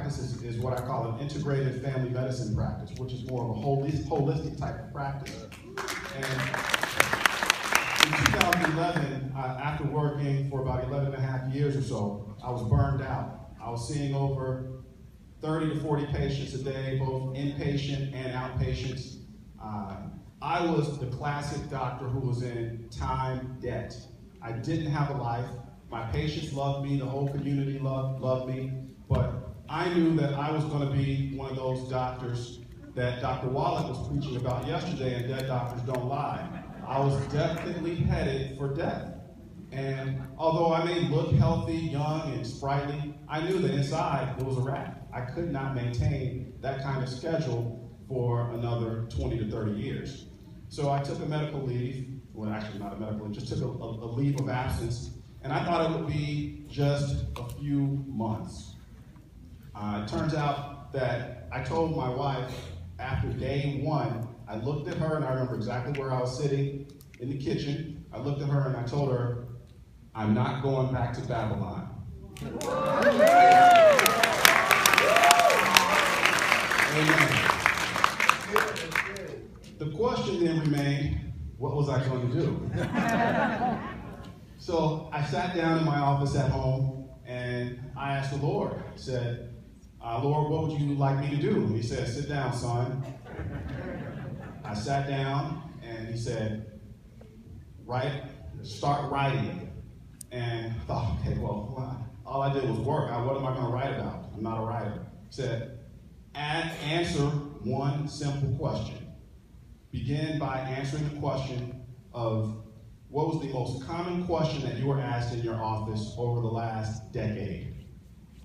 practice is what I call an integrated family medicine practice, which is more of a holistic type of practice. And in 2011, after working for about 11 and a half years or so, I was burned out. I was seeing over 30 to 40 patients a day, both inpatient and outpatients. I was the classic doctor who was in time debt. I didn't have a life. My patients loved me, the whole community loved me, but I knew that I was going to be one of those doctors that Dr. Wallach was preaching about yesterday, and dead doctors don't lie. I was definitely headed for death. And although I may look healthy, young, and sprightly, I knew that inside it was a wrap. I could not maintain that kind of schedule for another 20 to 30 years. So I took a medical leave, well actually not a medical leave, just took a leave of absence, and I thought it would be just a few months. It turns out that I told my wife after day one, I looked at her and I remember exactly where I was sitting in the kitchen. I looked at her and I told her, I'm not going back to Babylon. Amen. The question then remained, what was I going to do? So I sat down in my office at home and I asked the Lord. I said, Lord, what would you like me to do? And he said, sit down, son. I sat down and he said, start writing. And I thought, okay, well, all I did was work. What am I going to write about? I'm not a writer. He said, answer one simple question. Begin by answering the question of what was the most common question that you were asked in your office over the last decade?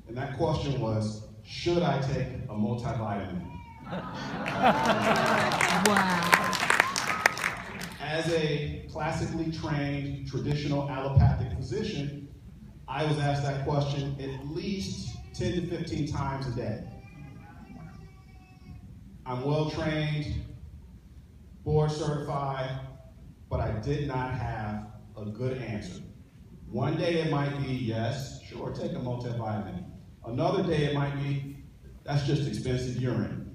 And that question was, should I take a multivitamin? Wow. As a classically trained, traditional allopathic physician, I was asked that question at least 10 to 15 times a day. I'm well trained, board certified, but I did not have a good answer. One day it might be, yes, sure, take a multivitamin. Another day it might be, that's just expensive urine.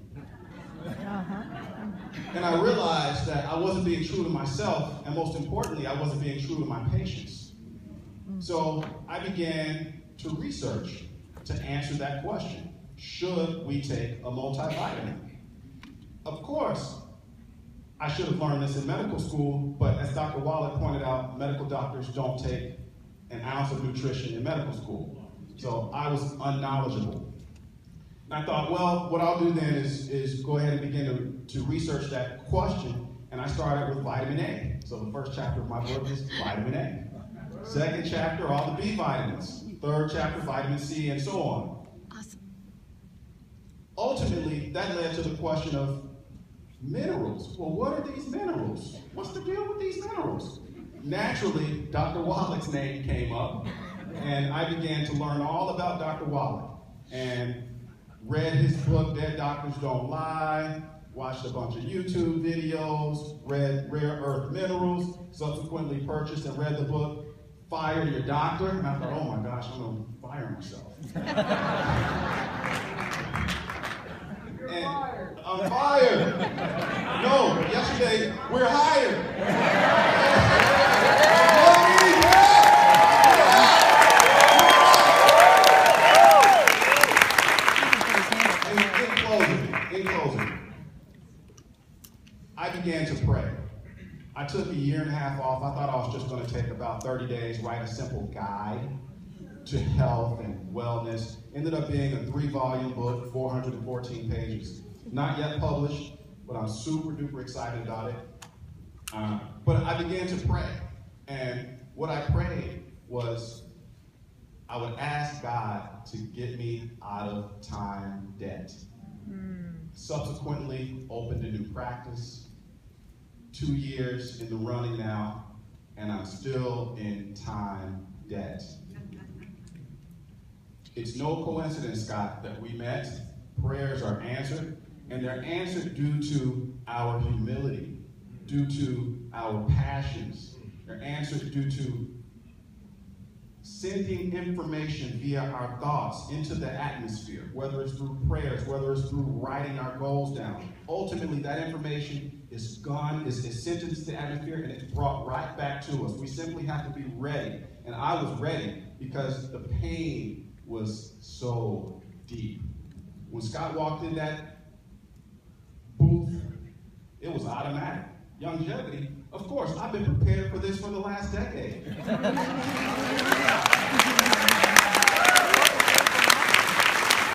And I realized that I wasn't being true to myself, and most importantly, I wasn't being true to my patients. So I began to research to answer that question. Should we take a multivitamin? Of course, I should have learned this in medical school, but as Dr. Wallach pointed out, medical doctors don't take an ounce of nutrition in medical school. So I was unknowledgeable. And I thought, well, what I'll do then is go ahead and begin to research that question, and I started with vitamin A. So the first chapter of my book is vitamin A. Second chapter, all the B vitamins. Third chapter, vitamin C, and so on. Awesome. Ultimately, that led to the question of minerals. Well, what are these minerals? What's the deal with these minerals? Naturally, Dr. Wallach's name came up, and I began to learn all about Dr. Wallach, and read his book, Dead Doctors Don't Lie, watched a bunch of YouTube videos, read Rare Earth Minerals, subsequently purchased and read the book, Fire Your Doctor, and I thought, oh my gosh, I'm going to fire myself. And I'm fired. No, but yesterday, we're hired. In closing, I began to pray. I took a year and a half off. I thought I was just going to take about 30 days, write a simple guide to health and wellness. Ended up being a 3-volume book, 414 pages. Not yet published, but I'm super duper excited about it. But I began to pray. And what I prayed was I would ask God to get me out of time debt. Subsequently, opened a new practice. 2 years in the running now, and I'm still in time debt. It's no coincidence, Scott, that we met. Prayers are answered, and they're answered due to our humility, due to our passions. They're answered due to sending information via our thoughts into the atmosphere, whether it's through prayers, whether it's through writing our goals down. Ultimately, that information is gone, is sent into the atmosphere, and it's brought right back to us. We simply have to be ready. And I was ready because the pain was so deep. When Scott walked in that booth, it was automatic. Longevity, of course, I've been prepared for this for the last decade.